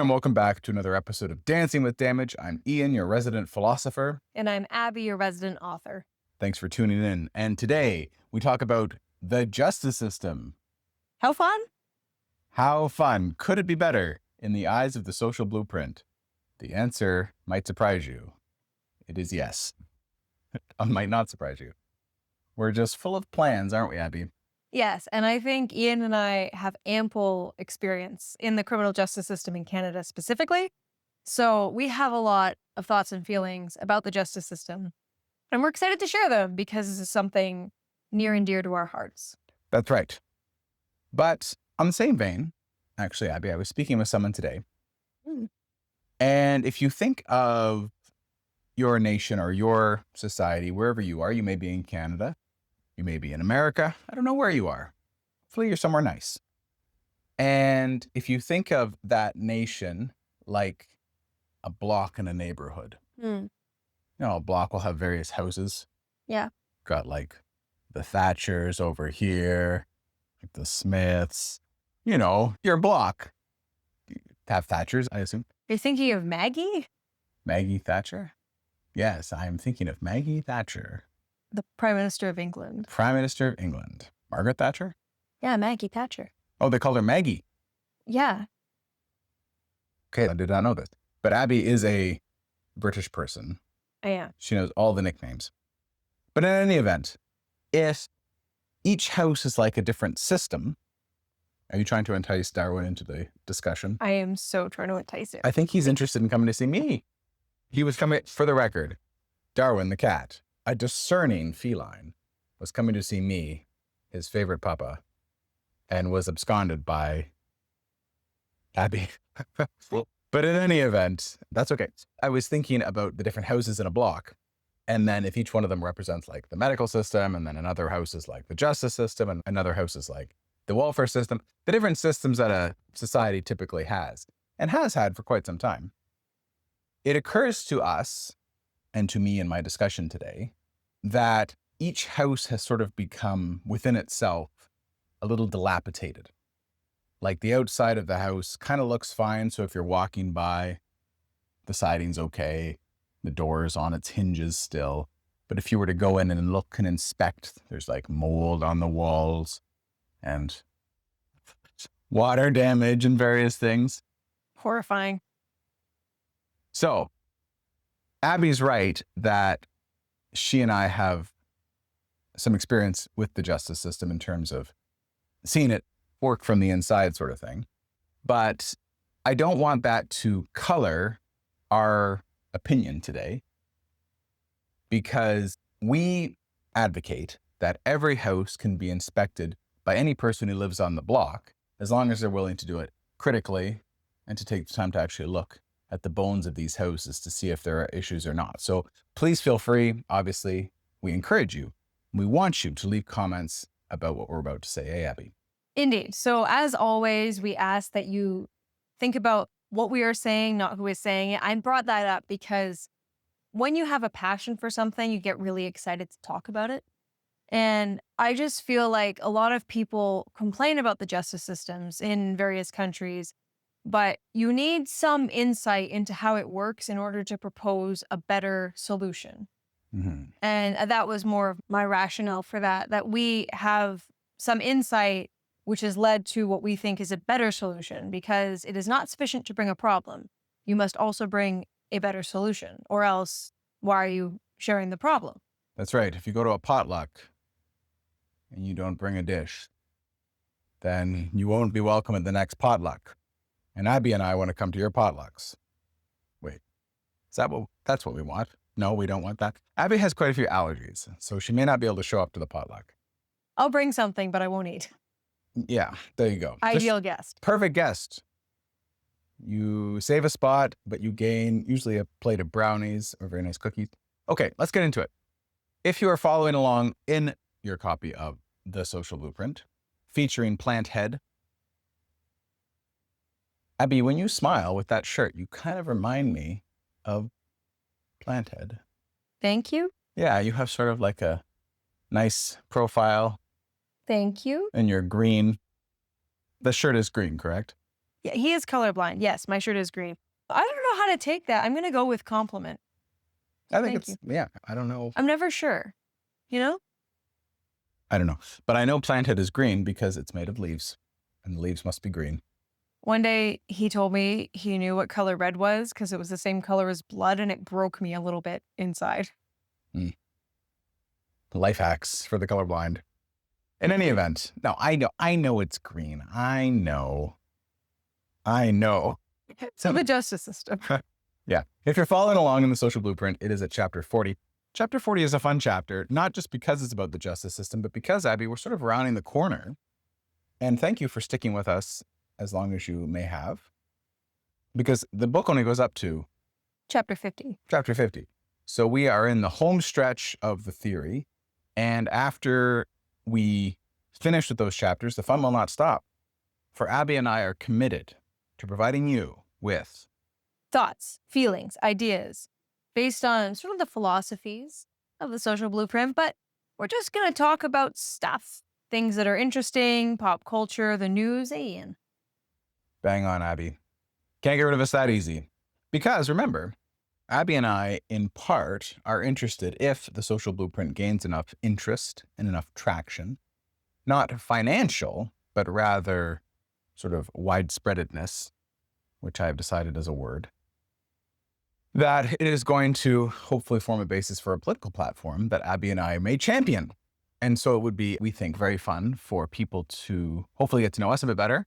everyone, and welcome back to another episode of Dancing with Damage. I'm Ian, your resident philosopher. And I'm Abby, your resident author. Thanks for tuning in. And today we talk about the justice system. How fun? How fun could it be better in the eyes of the social blueprint? The answer might surprise you. It is yes. It might not surprise you. We're just full of plans, aren't we, Abby? Yes, and I think Ian and I have ample experience in the criminal justice system in Canada specifically. So we have a lot of thoughts and feelings about the justice system. And we're excited to share them because this is something near and dear to our hearts. That's right. But on the same vein, actually, Abby, I was speaking with someone today. And if you think of your nation or your society, wherever you are, you may be in Canada, you may be in America, I don't know where you are. Hopefully you're somewhere nice. And if you think of that nation like a block in a neighborhood, a block will have various houses. Yeah. Got like the Thatchers over here, like the Smiths, your block. Have Thatchers, I assume. You're thinking of Maggie? Maggie Thatcher? Yes, I'm thinking of Maggie Thatcher. The Prime Minister of England. Prime Minister of England. Margaret Thatcher? Yeah, Maggie Thatcher. Oh, they called her Maggie. Yeah. Okay, I did not know this. But Abby is a British person. I am. She knows all the nicknames. But in any event, if each house is like a different system, are you trying to entice Darwin into the discussion? I am so trying to entice him. I think he's interested in coming to see me. He was coming, for the record, Darwin the cat, a discerning feline, was coming to see me, his favorite puppa, and was absconded by Abby. But in any event, that's okay. I was thinking about the different houses in a block. And then if each one of them represents like the medical system, and then another house is like the justice system, and another house is like the welfare system, the different systems that a society typically has and has had for quite some time. It occurs to us, and to me in my discussion today, that each house has sort of become within itself a little dilapidated. Like the outside of the house kind of looks fine. So if you're walking by, the siding's okay. The door is on its hinges still. But if you were to go in and look and inspect, there's like mold on the walls and water damage and various things. Horrifying. So Abby's right that she and I have some experience with the justice system in terms of seeing it work from the inside sort of thing. But I don't want that to color our opinion today, because we advocate that every house can be inspected by any person who lives on the block, as long as they're willing to do it critically and to take the time to actually look at the bones of these houses to see if there are issues or not. So please feel free. Obviously, we encourage you. We want you to leave comments about what we're about to say. Hey, Abby. Indeed. So as always, we ask that you think about what we are saying, not who is saying it. I brought that up because when you have a passion for something, you get really excited to talk about it. And I just feel like a lot of people complain about the justice systems in various countries, but you need some insight into how it works in order to propose a better solution. Mm-hmm. And that was more of my rationale for that we have some insight which has led to what we think is a better solution, because it is not sufficient to bring a problem. You must also bring a better solution, or else why are you sharing the problem? That's right. If you go to a potluck and you don't bring a dish, then you won't be welcome at the next potluck. And Abby and I want to come to your potlucks. Wait, that's what we want? No, we don't want that. Abby has quite a few allergies, so she may not be able to show up to the potluck. I'll bring something, but I won't eat. Yeah, there you go. Ideal guest. Perfect guest. You save a spot, but you gain usually a plate of brownies or very nice cookies. Okay, let's get into it. If you are following along in your copy of The Social Blueprint, featuring Plant Head, Abby, when you smile with that shirt, you kind of remind me of Plant Head. Thank you. Yeah, you have sort of like a nice profile. Thank you. And you're green. The shirt is green, correct? Yeah, he is colorblind. Yes, my shirt is green. I don't know how to take that. I'm going to go with compliment. I think Thank it's, yeah, I don't know. I'm never sure, you know? I don't know. But I know Planted is green because it's made of leaves, and the leaves must be green. One day he told me he knew what color red was because it was the same color as blood, and it broke me a little bit inside. Life hacks for the colorblind. In any event, no, I know it's green. I know. So the justice system. Yeah. If you're following along in the Social Blueprint, it is at chapter 40. Chapter 40 is a fun chapter, not just because it's about the justice system, but because, Abby, we're sort of rounding the corner. And thank you for sticking with us as long as you may have, because the book only goes up to Chapter 50. chapter 50. So we are in the home stretch of the theory. And after we finish with those chapters, the fun will not stop. For Abby and I are committed to providing you with Thoughts, feelings, ideas based on sort of the philosophies of the Social Blueprint, but we're just going to talk about stuff, things that are interesting, pop culture, the news, and bang on, Abby. Can't get rid of us that easy. Because remember, Abby and I, in part, are interested if the Social Blueprint gains enough interest and enough traction, not financial, but rather sort of widespreadedness, which I have decided is a word, that it is going to hopefully form a basis for a political platform that Abby and I may champion. And so it would be, we think, very fun for people to hopefully get to know us a bit better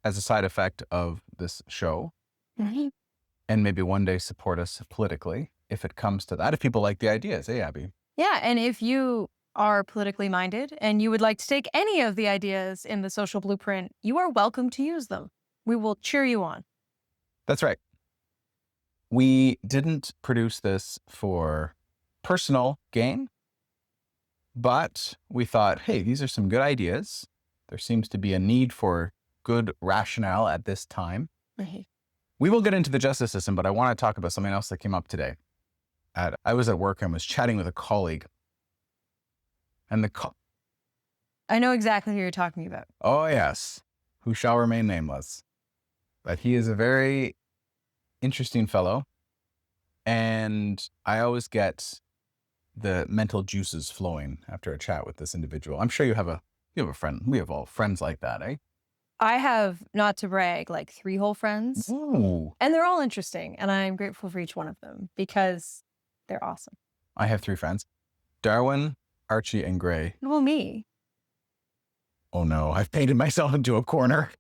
as a side effect of this show, and maybe one day support us politically if it comes to that, if people like the ideas, Abby? Yeah, and if you are politically minded and you would like to take any of the ideas in the Social Blueprint, you are welcome to use them. We will cheer you on. That's right. We didn't produce this for personal gain, but we thought, hey, these are some good ideas. There seems to be a need for good rationale at this time. We will get into the justice system, but I want to talk about something else that came up today. I was at work and was chatting with a colleague. And I know exactly who you're talking about. Oh, yes, who shall remain nameless. But he is a very interesting fellow. And I always get the mental juices flowing after a chat with this individual. I'm sure you have a friend. We have all friends like that, eh? I have, not to brag, like 3 whole friends. Ooh. And they're all interesting. And I'm grateful for each one of them because they're awesome. I have 3 friends, Darwin, Archie, and Gray. Well, me. Oh no, I've painted myself into a corner.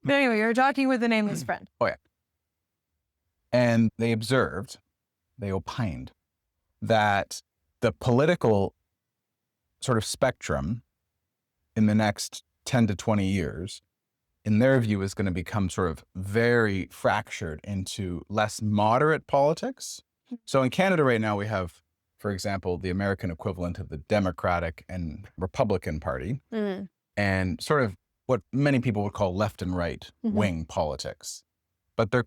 But anyway, you're talking with a nameless friend. Oh yeah. And they opined that the political sort of spectrum in the next 10 to 20 years, in their view, is going to become sort of very fractured into less moderate politics. So in Canada right now, we have, for example, the American equivalent of the Democratic and Republican Party, and sort of what many people would call left and right wing politics. But they're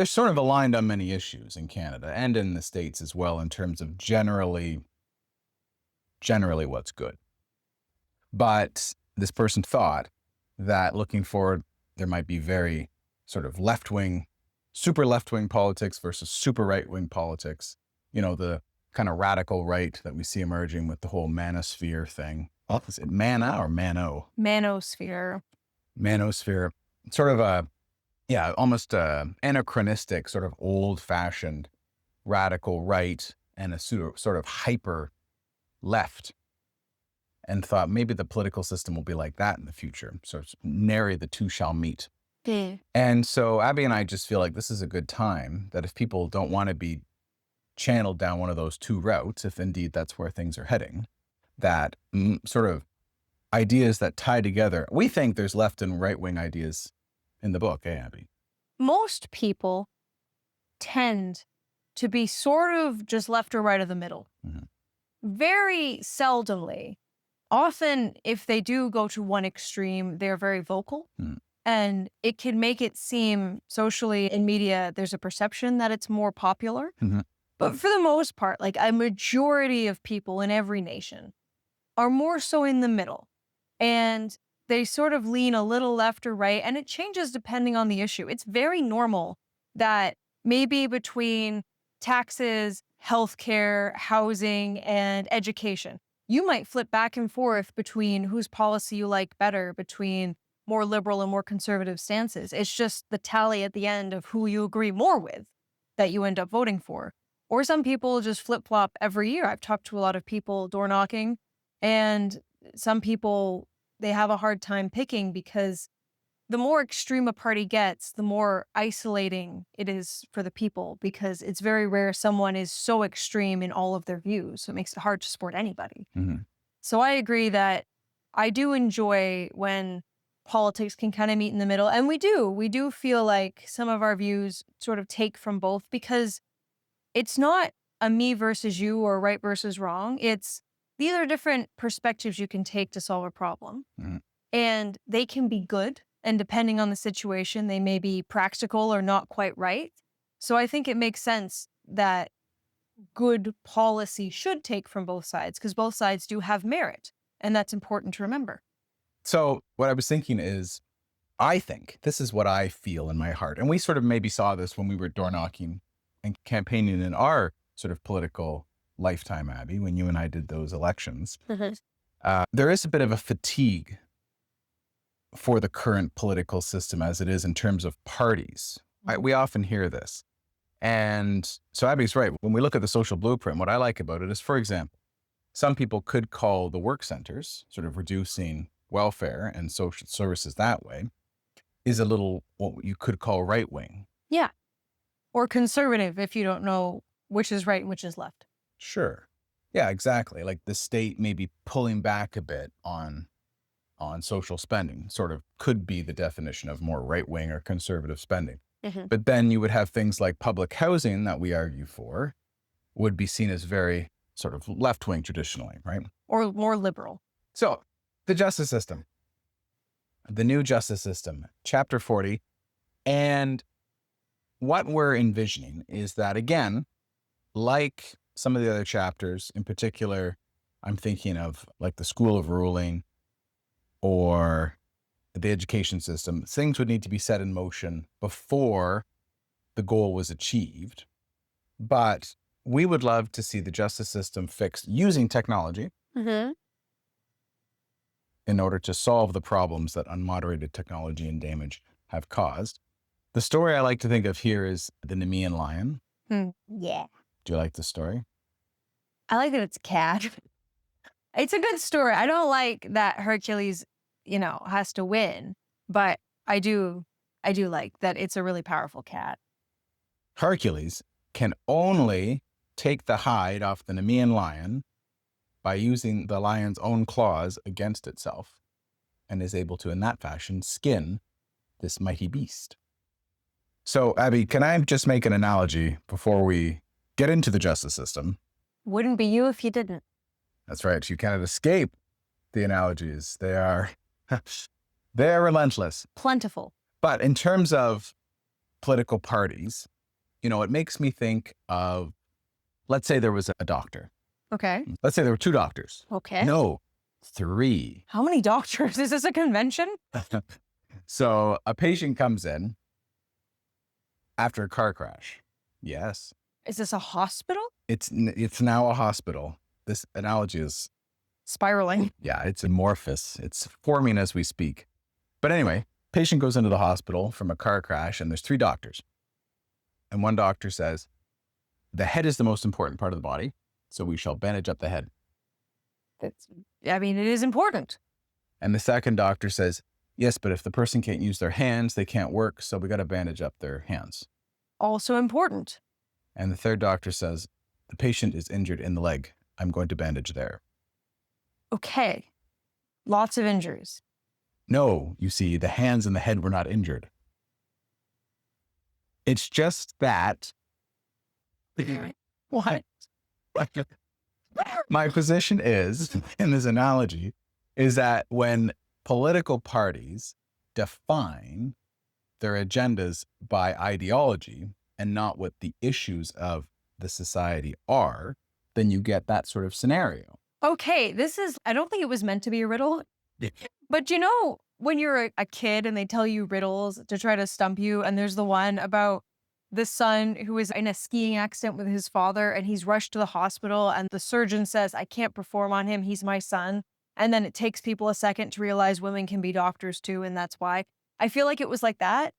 sort of aligned on many issues in Canada and in the States as well, in terms of generally what's good. But this person thought that looking forward, there might be very sort of left-wing, super left-wing politics versus super right-wing politics. You know, the kind of radical right that we see emerging with the whole manosphere thing. Is it mana or mano? Manosphere. Manosphere. Sort of almost anachronistic, sort of old-fashioned radical right and a sort of hyper left, and thought maybe the political system will be like that in the future. So it's nary the two shall meet. And so Abby and I just feel like this is a good time that if people don't want to be channeled down one of those 2 routes, if indeed that's where things are heading, that sort of ideas that tie together. We think there's left and right wing ideas in the book, Abby? Most people tend to be sort of just left or right of the middle. Very seldomly. Often, if they do go to one extreme, they're very vocal. And it can make it seem socially in media, there's a perception that it's more popular. But for the most part, like a majority of people in every nation are more so in the middle. And they sort of lean a little left or right, and it changes depending on the issue. It's very normal that maybe between taxes, healthcare, housing, and education, you might flip back and forth between whose policy you like better, between more liberal and more conservative stances. It's just the tally at the end of who you agree more with that you end up voting for. Or some people just flip flop every year. I've talked to a lot of people door knocking, and some people, they have a hard time picking because the more extreme a party gets, the more isolating it is for the people, because it's very rare someone is so extreme in all of their views. So it makes it hard to support anybody. Mhm. So I agree that I do enjoy when politics can kind of meet in the middle. And we do feel like some of our views sort of take from both, because it's not a me versus you or right versus wrong. It's these are different perspectives you can take to solve a problem. Mhm. And they can be good. And depending on the situation, they may be practical or not quite right. So I think it makes sense that good policy should take from both sides, because both sides do have merit. And that's important to remember. So what I was thinking is, I think this is what I feel in my heart. And we sort of maybe saw this when we were door knocking and campaigning in our sort of political lifetime, Abby, when you and I did those elections. There is a bit of a fatigue for the current political system as it is in terms of parties. We often hear this. And so Abby's right. When we look at the social blueprint, what I like about it is, for example, some people could call the work centers, sort of reducing welfare and social services that way, is a little what you could call right wing. Yeah. Or conservative if you don't know which is right and which is left. Sure. Yeah, exactly. Like the state maybe pulling back a bit on social spending sort of could be the definition of more right wing or conservative spending. But then you would have things like public housing that we argue for would be seen as very sort of left wing traditionally, right? Or more liberal. So the justice system, the new justice system, chapter 40. And what we're envisioning is that, again, like some of the other chapters, in particular, I'm thinking of like the school of ruling or the education system, things would need to be set in motion before the goal was achieved. But we would love to see the justice system fixed using technology in order to solve the problems that unmoderated technology and damage have caused. The story I like to think of here is the Nemean lion. Yeah. Do you like the story? I like that it's a cat. It's a good story. I don't like that Hercules, has to win, but I do like that it's a really powerful cat. Hercules can only take the hide off the Nemean lion by using the lion's own claws against itself, and is able to, in that fashion, skin this mighty beast. So, Abby, can I just make an analogy before we get into the justice system? Wouldn't be you if you didn't. That's right. You cannot escape the analogies. They are relentless. Plentiful. But in terms of political parties, it makes me think of, let's say there was a doctor. Okay. Let's say there were 2 doctors. Okay. No, 3. How many doctors? Is this a convention? So a patient comes in after a car crash. Yes. Is this a hospital? It's now a hospital. This analogy is Spiraling. Yeah, it's amorphous. It's forming as we speak. But anyway, patient goes into the hospital from a car crash, and there's 3 doctors. And one doctor says, the head is the most important part of the body, so we shall bandage up the head. It is important. And the second doctor says, yes, but if the person can't use their hands, they can't work, so we got to bandage up their hands. Also important. And the third doctor says, the patient is injured in the leg. I'm going to bandage there. Okay. Lots of injuries. No, you see, the hands and the head were not injured. It's just that. What? My position is, in this analogy, is that when political parties define their agendas by ideology and not what the issues of the society are, then you get that sort of scenario. Okay, I don't think it was meant to be a riddle, But you know, when you're a kid and they tell you riddles to try to stump you, and there's the one about the son who is in a skiing accident with his father and he's rushed to the hospital and the surgeon says, I can't perform on him. He's my son. And then it takes people a second to realize women can be doctors too. And that's why I feel like it was like that.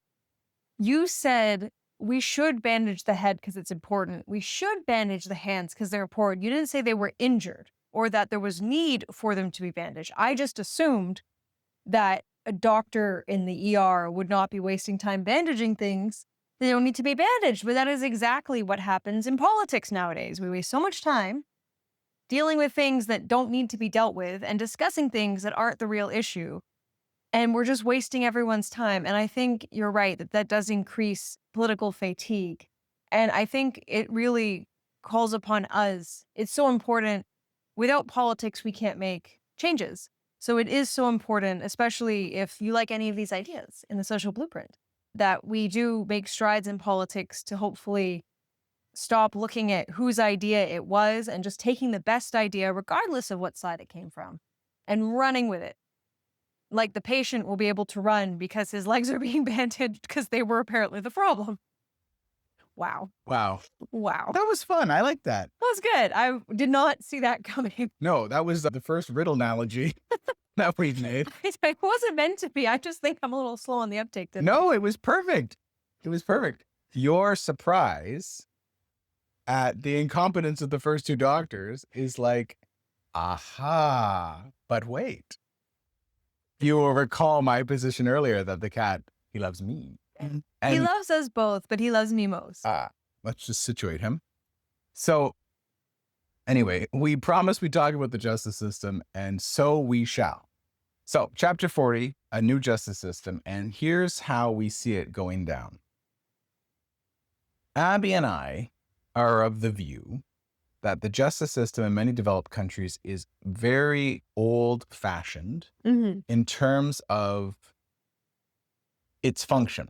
You said we should bandage the head because it's important. We should bandage the hands because they're important. You didn't say they were injured or that there was need for them to be bandaged. I just assumed that a doctor in the ER would not be wasting time bandaging things. They don't need to be bandaged, but that is exactly what happens in politics nowadays. We waste so much time dealing with things that don't need to be dealt with and discussing things that aren't the real issue. And we're just wasting everyone's time. And I think you're right that that does increase political fatigue. And I think it really calls upon us. It's so important. Without politics, we can't make changes. So it is so important, especially if you like any of these ideas in the social blueprint, that we do make strides in politics to hopefully stop looking at whose idea it was and just taking the best idea, regardless of what side it came from, and running with it. Like the patient will be able to run because his legs are being bandaged because they were apparently the problem. Wow. Wow. Wow. That was fun. I like that. That was good. I did not see that coming. No, that was the first riddle analogy that we've made. It wasn't meant to be. I just think I'm a little slow on the uptake today. No, it was perfect. It was perfect. Your surprise at the incompetence of the first two doctors is like, aha, but wait. You will recall my position earlier that the cat, he loves me. He And loves us both, but he loves me most. let's just situate him. So anyway, we promised we'd talk about the justice system, and so we shall. So chapter 40, a new justice system, and here's how we see it going down. Abby and I are of the view that the justice system in many developed countries is very old-fashioned in terms of its function.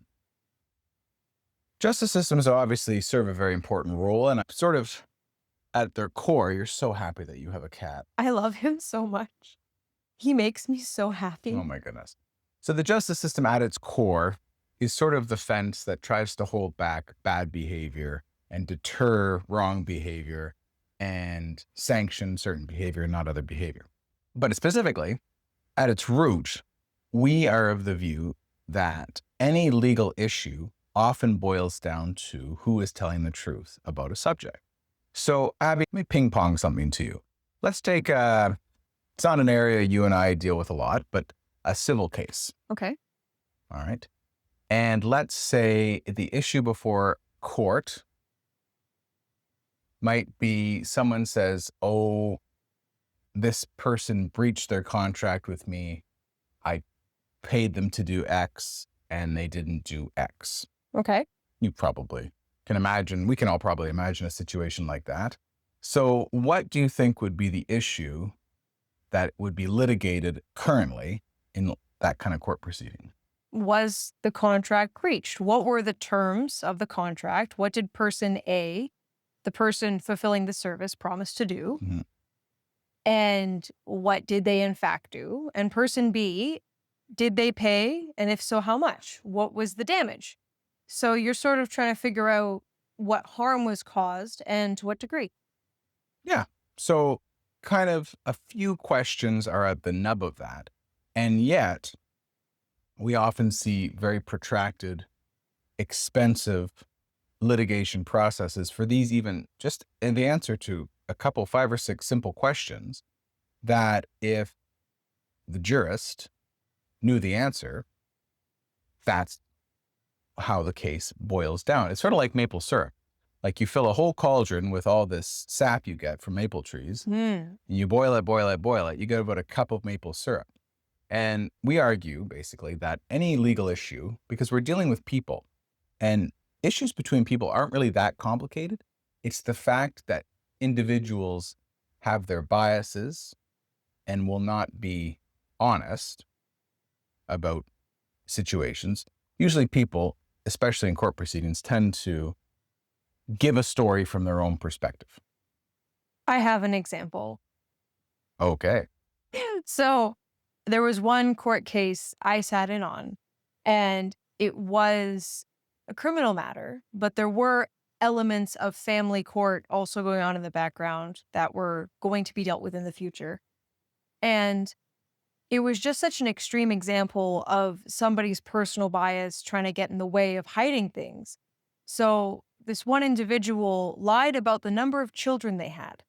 Justice systems obviously serve a very important role, and sort of at their core, you're so happy that you have a cat. I love him so much. He makes me so happy. Oh my goodness. So the justice system at its core is sort of the fence that tries to hold back bad behavior and deter wrong behavior and sanction certain behavior, not other behavior. But specifically, at its root, we are of the view that any legal issue often boils down to who is telling the truth about a subject. So, Abby, let me ping pong something to you. Let's take it's not an area you and I deal with a lot, but a civil case. Okay. All right. And let's say the issue before court might be someone says, oh, this person breached their contract with me. I paid them to do X and they didn't do X. Okay. You probably can imagine, we can all probably imagine a situation like that. So what do you think would be the issue that would be litigated currently in that kind of court proceeding? Was the contract breached? What were the terms of the contract? What did person A, the person fulfilling the service, promise to do? Mhm. And what did they in fact do? And person B, did they pay? And if so, how much? What was the damage? So you're sort of trying to figure out what harm was caused and to what degree. Yeah. So kind of a few questions are at the nub of that. And yet we often see very protracted, expensive litigation processes for these, even just in the answer to a couple, 5 or 6 simple questions that if the jurist knew the answer, that's how the case boils down. It's sort of like maple syrup. Like you fill a whole cauldron with all this sap you get from maple trees, and you boil it, you get about a cup of maple syrup. And we argue basically that any legal issue, because we're dealing with people and issues between people aren't really that complicated. It's the fact that individuals have their biases and will not be honest about situations. Usually people, especially in court proceedings, tend to give a story from their own perspective. I have an example. Okay. So There was one court case I sat in on, and it was a criminal matter, but there were elements of family court also going on in the background that were going to be dealt with in the future. And it was just such an extreme example of somebody's personal bias trying to get in the way of hiding things. So, this one individual lied about the number of children they had,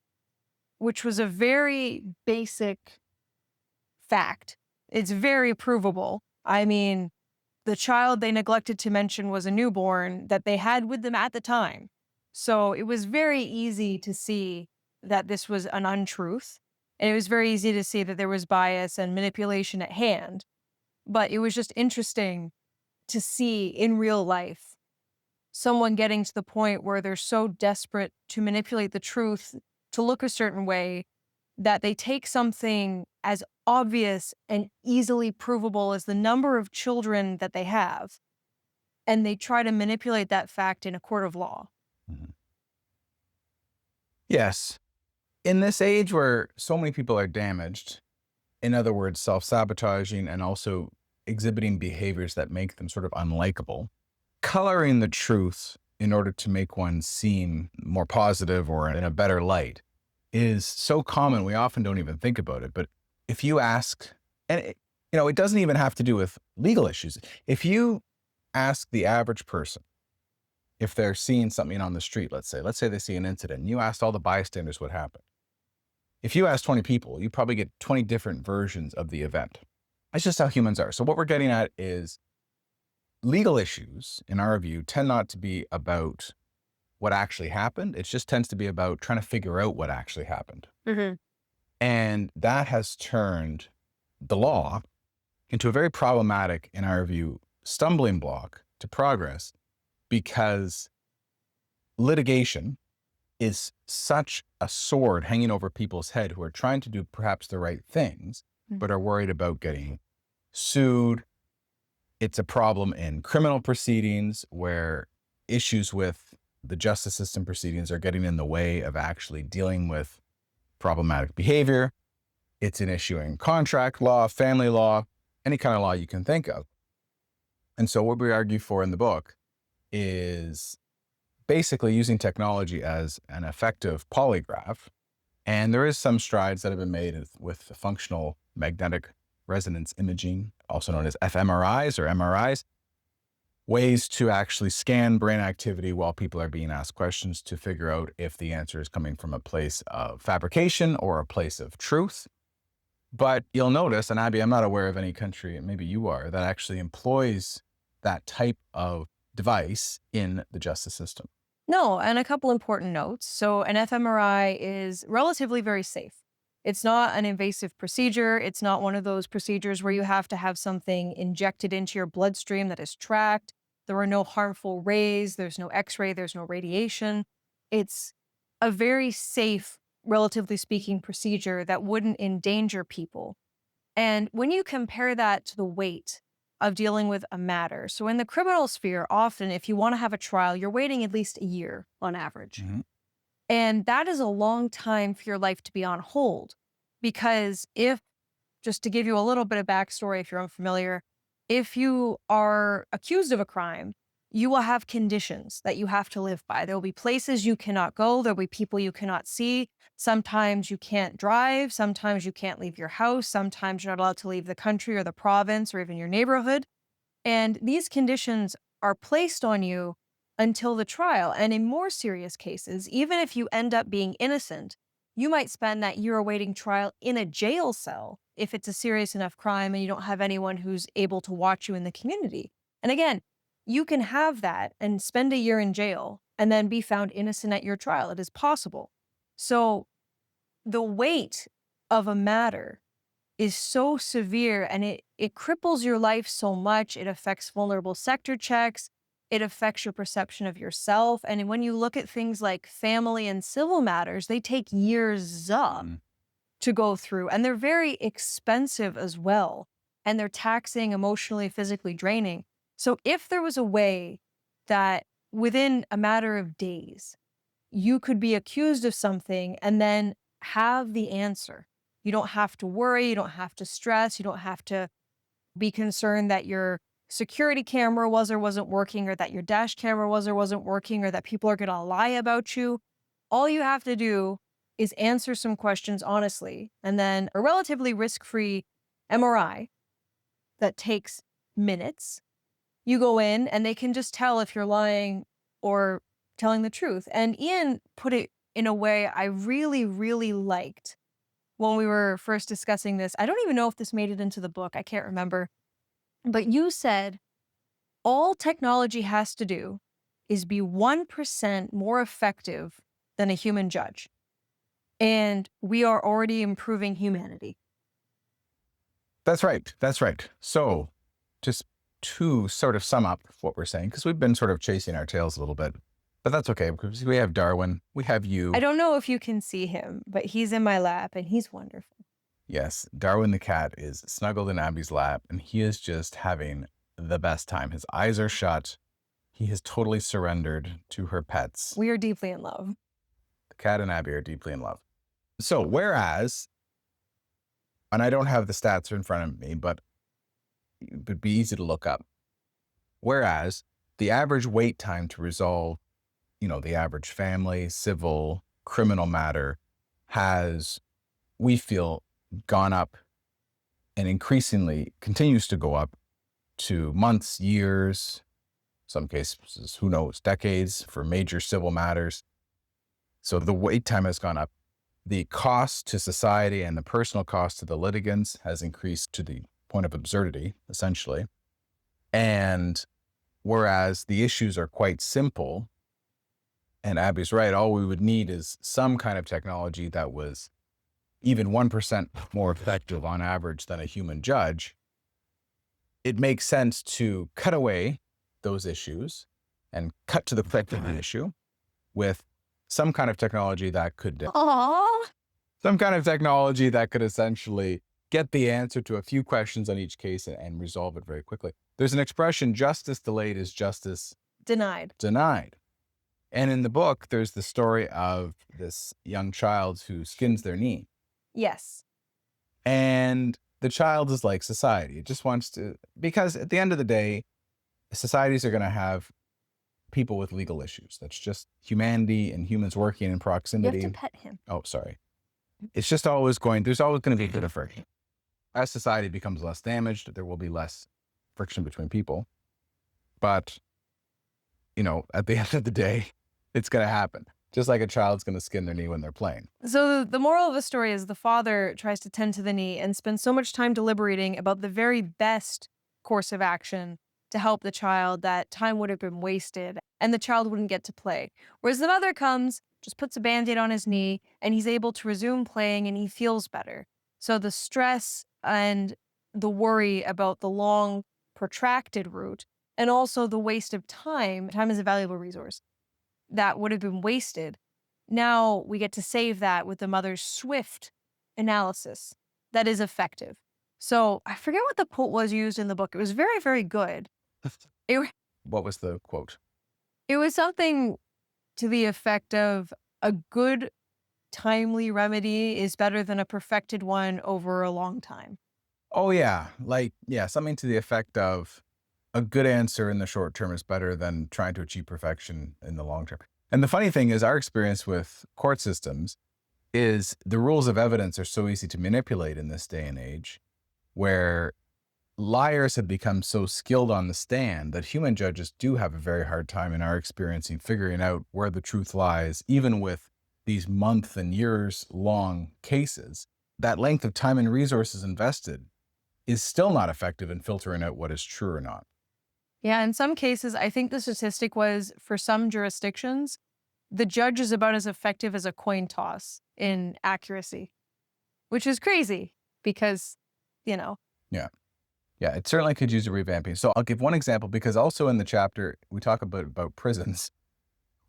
which was a very basic fact. It's very provable. I mean, the child they neglected to mention was a newborn that they had with them at the time. So it was very easy to see that this was an untruth. And it was very easy to see that there was bias and manipulation at hand. But it was just interesting to see in real life someone getting to the point where they're so desperate to manipulate the truth to look a certain way that they take something as obvious and easily provable as the number of children that they have, and they try to manipulate that fact in a court of law. Mhm. Yes. In this age where so many people are damaged, in other words, self-sabotaging and also exhibiting behaviors that make them sort of unlikable, coloring the truth in order to make one seem more positive or in a better light is so common, we often don't even think about it. But if you ask, and it doesn't even have to do with legal issues. If you ask the average person if they're seeing something on the street, let's say they see an incident, and you asked all the bystanders what happened. If you ask 20 people, you probably get 20 different versions of the event. That's just how humans are. So what we're getting at is legal issues, in our view, tend not to be about what actually happened. It just tends to be about trying to figure out what actually happened. Mhm. And that has turned the law into a very problematic, in our view, stumbling block to progress, because litigation is such a sword hanging over people's head who are trying to do perhaps the right things, but are worried about getting sued. It's a problem in criminal proceedings where issues with the justice system proceedings are getting in the way of actually dealing with problematic behavior. It's an issue in contract law, family law, any kind of law you can think of. And so what we argue for in the book is basically using technology as an effective polygraph. And there is some strides that have been made with functional magnetic resonance imaging, also known as fMRIs or MRIs, ways to actually scan brain activity while people are being asked questions to figure out if the answer is coming from a place of fabrication or a place of truth. But you'll notice, and Abby, I'm not aware of any country, maybe you are, that actually employs that type of device in the justice system. No, and a couple important notes. So, an fMRI is relatively very safe. It's not an invasive procedure. It's not one of those procedures where you have to have something injected into your bloodstream that is tracked. There are no harmful rays, there's no x ray, there's no radiation. It's a very safe, relatively speaking, procedure that wouldn't endanger people. And when you compare that to the weight of dealing with a matter, so in the criminal sphere, often if you want to have a trial, you're waiting at least a year on average. Mhm. And that is a long time for your life to be on hold. Because if, just to give you a little bit of backstory, if you're unfamiliar, if you are accused of a crime, you will have conditions that you have to live by. There will be places you cannot go, there will be people you cannot see. Sometimes you can't drive, sometimes you can't leave your house, sometimes you're not allowed to leave the country or the province or even your neighborhood. And these conditions are placed on you until the trial. And in more serious cases, even if you end up being innocent, you might spend that year awaiting trial in a jail cell if it's a serious enough crime and you don't have anyone who's able to watch you in the community. And again, you can have that and spend a year in jail and then be found innocent at your trial. It is possible. So the weight of a matter is so severe and it cripples your life so much. It affects vulnerable sector checks. It affects your perception of yourself. And when you look at things like family and civil matters, they take years up Mm. to go through and they're very expensive as well. And they're taxing, emotionally, physically draining. So if there was a way that within a matter of days, you could be accused of something and then have the answer You don't have to worry. You don't have to stress. You don't have to be concerned that your security camera was or wasn't working, or that your dash camera was or wasn't working, or that people are going to lie about you. All you have to do is answer some questions honestly, and then a relatively risk-free MRI that takes minutes. You go in and they can just tell if you're lying or telling the truth. And Ian put it in a way I really, really liked when we were first discussing this. I don't even know if this made it into the book. I can't remember. But you said all technology has to do is be 1% more effective than a human judge. And we are already improving humanity. That's right. That's right. So just to sort of sum up what we're saying, because we've been sort of chasing our tails a little bit, but that's okay because we have Darwin, we have you. I don't know if you can see him, but he's in my lap and he's wonderful. Yes, Darwin the cat is snuggled in Abby's lap and he is just having the best time. His eyes are shut. He has totally surrendered to her pets. We are deeply in love. The cat and Abby are deeply in love. So whereas, and I don't have the stats in front of me, but it would be easy to look up. Whereas the average wait time to resolve, the average family, civil, criminal matter has, we feel, gone up and increasingly continues to go up to months, years, some cases, who knows, decades for major civil matters. So the wait time has gone up. The cost to society and the personal cost to the litigants has increased to the point of absurdity, essentially. And whereas the issues are quite simple, and Abby's right, all we would need is some kind of technology that was even 1% more effective on average than a human judge, it makes sense to cut away those issues and cut to the quick of the issue with some kind of technology that could essentially get the answer to a few questions on each case and resolve it very quickly. There's an expression, justice delayed is justice Denied. And in the book, there's the story of this young child who skins their knee. Yes. And the child is like society. It just wants to, because at the end of the day, societies are going to have people with legal issues. That's just humanity and humans working in proximity. You have to pet him. Oh, sorry. It's just there's always going to be a bit of friction. As society becomes less damaged, there will be less friction between people. But, at the end of the day, it's going to happen. Just like a child's going to skin their knee when they're playing. So the moral of the story is the father tries to tend to the knee and spends so much time deliberating about the very best course of action to help the child that time would have been wasted and the child wouldn't get to play. Whereas the mother comes, just puts a Band-Aid on his knee, and he's able to resume playing and he feels better. So the stress and the worry about the long, protracted route, and also the waste of time is a valuable resource that would have been wasted. Now we get to save that with the mother's swift analysis that is effective. So I forget what the quote was used in the book. It was very, very good. What was the quote? It was something to the effect of a good, timely remedy is better than a perfected one over a long time. Oh, yeah. Something to the effect of a good answer in the short term is better than trying to achieve perfection in the long term. And the funny thing is, our experience with court systems is the rules of evidence are so easy to manipulate in this day and age, where liars have become so skilled on the stand that human judges do have a very hard time, in our experience, in figuring out where the truth lies, even with these month and years long cases. That length of time and resources invested is still not effective in filtering out what is true or not. Yeah, in some cases, I think the statistic was for some jurisdictions, the judge is about as effective as a coin toss in accuracy, which is crazy because, Yeah. Yeah, it certainly could use a revamping. So I'll give one example, because also in the chapter, we talk about prisons.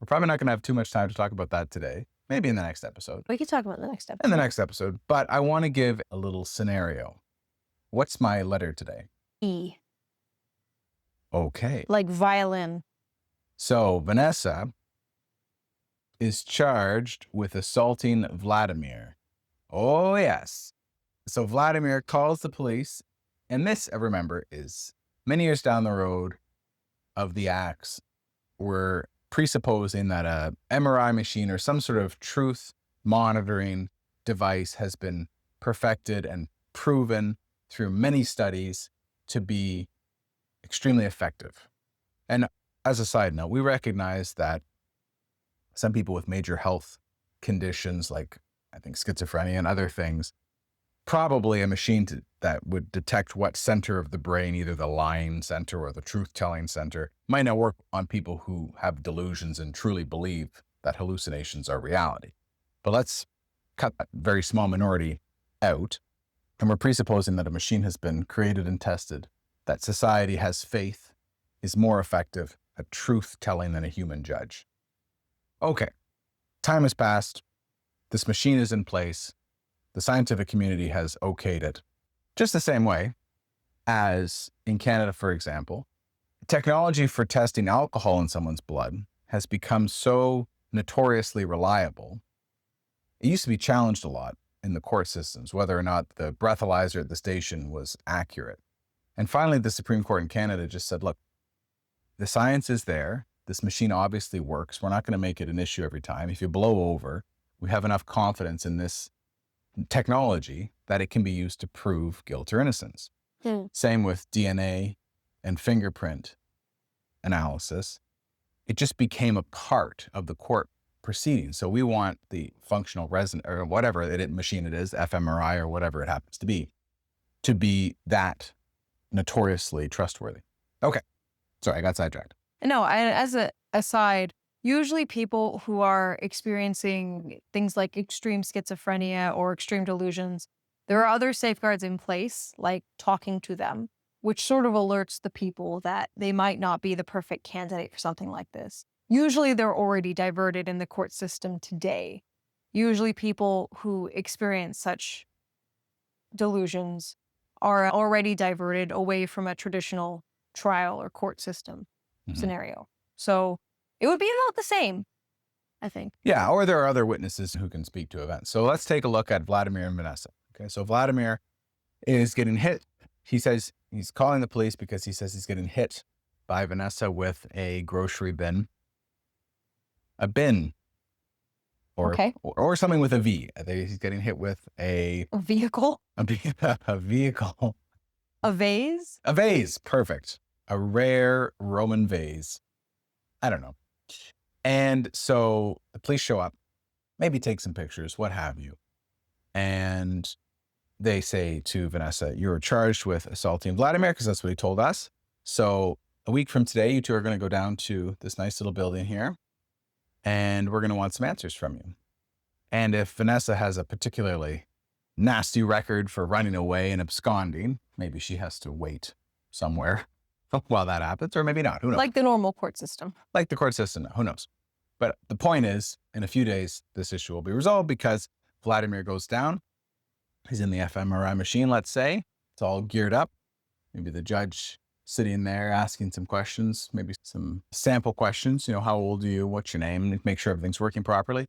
We're probably not going to have too much time to talk about that today. Maybe in the next episode. We could talk about the next episode. In the next episode. But I want to give a little scenario. What's my letter today? E. Okay. Like violin. So Vanessa is charged with assaulting Vladimir. Oh, yes. So Vladimir calls the police, and this, I remember, is many years down the road of the acts. We're presupposing that a MRI machine or some sort of truth monitoring device has been perfected and proven through many studies to be extremely effective. And as a side note, we recognize that some people with major health conditions, like I think schizophrenia and other things, probably a machine that would detect what center of the brain, either the lying center or the truth-telling center, might not work on people who have delusions and truly believe that hallucinations are reality. But let's cut that very small minority out, and we're presupposing that a machine has been created and tested, that society has faith is more effective at truth-telling than a human judge. Okay, time has passed. This machine is in place. The scientific community has okayed it. Just the same way as in Canada, for example, technology for testing alcohol in someone's blood has become so notoriously reliable. It used to be challenged a lot in the court systems, whether or not the breathalyzer at the station was accurate. And finally, the Supreme Court in Canada just said, look, the science is there. This machine obviously works. We're not going to make it an issue every time. If you blow over, we have enough confidence in this technology that it can be used to prove guilt or innocence. Same with DNA and fingerprint analysis. It just became a part of the court proceedings. So we want the functional resonance or whatever machine it is, fMRI or whatever it happens to be that notoriously trustworthy. Okay. Sorry, I got sidetracked. No, as a aside, usually people who are experiencing things like extreme schizophrenia or extreme delusions, there are other safeguards in place, like talking to them, which sort of alerts the people that they might not be the perfect candidate for something like this. Usually they're already diverted in the court system today. Usually people who experience such delusions are already diverted away from a traditional trial or court system scenario. So it would be about the same, I think. Yeah, or there are other witnesses who can speak to events. So let's take a look at Vladimir and Vanessa. Okay, so Vladimir is getting hit. He says he's calling the police because he says he's getting hit by Vanessa with a grocery bin. A bin. Or something with a V. He's getting hit with a vehicle. A vehicle. A vase? A vase. Perfect. A rare Roman vase. I don't know. And so the police show up, maybe take some pictures, what have you. And they say to Vanessa, you're charged with assaulting Vladimir, because that's what he told us. So a week from today, you two are going to go down to this nice little building here, and we're going to want some answers from you. And if Vanessa has a particularly nasty record for running away and absconding, maybe she has to wait somewhere while that happens, or maybe not. Who knows? Like the normal court system. Like the court system. Who knows? But the point is, in a few days, this issue will be resolved because Vladimir goes down. He's in the fMRI machine, let's say. It's all geared up. Maybe the judge sitting there asking some questions, maybe some sample questions. You know, how old are you? What's your name? Make sure everything's working properly.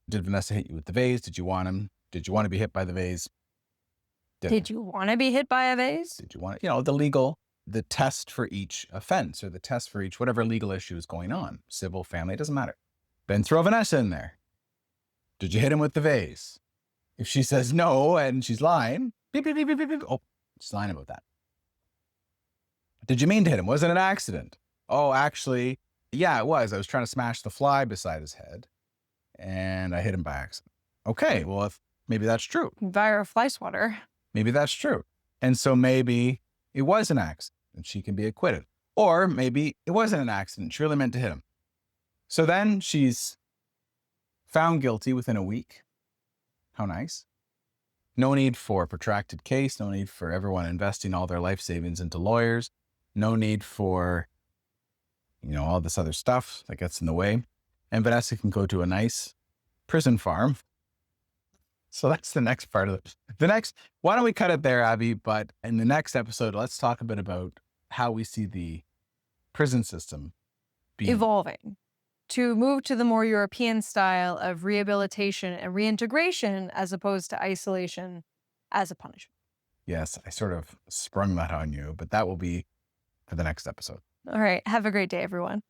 Did Vanessa hit you with the vase? Did you want him? Did you want to be hit by the vase? Did you want to be hit by a vase? Did you want, the test for each offense or the test for each whatever legal issue is going on, civil, family, it doesn't matter. Then throw Vanessa in there. Did you hit him with the vase? If she says no and she's lying, beep, beep, beep, beep, beep, beep. Oh, she's lying about that. Did you mean to hit him? Was it an accident? Oh, actually, yeah, it was. I was trying to smash the fly beside his head and I hit him by accident. Okay, well, if maybe that's true. Via a fly swatter. Maybe that's true. And so maybe it was an accident and she can be acquitted. Or maybe it wasn't an accident. She really meant to hit him. So then she's found guilty within a week. How nice. No need for a protracted case. No need for everyone investing all their life savings into lawyers. No need for, all this other stuff that gets in the way. And Vanessa can go to a nice prison farm. So that's the next part of it. Why don't we cut it there, Abby? But in the next episode, let's talk a bit about how we see the prison system evolving to move to the more European style of rehabilitation and reintegration as opposed to isolation as a punishment. Yes, I sort of sprung that on you, but that will be for the next episode. All right. Have a great day, everyone.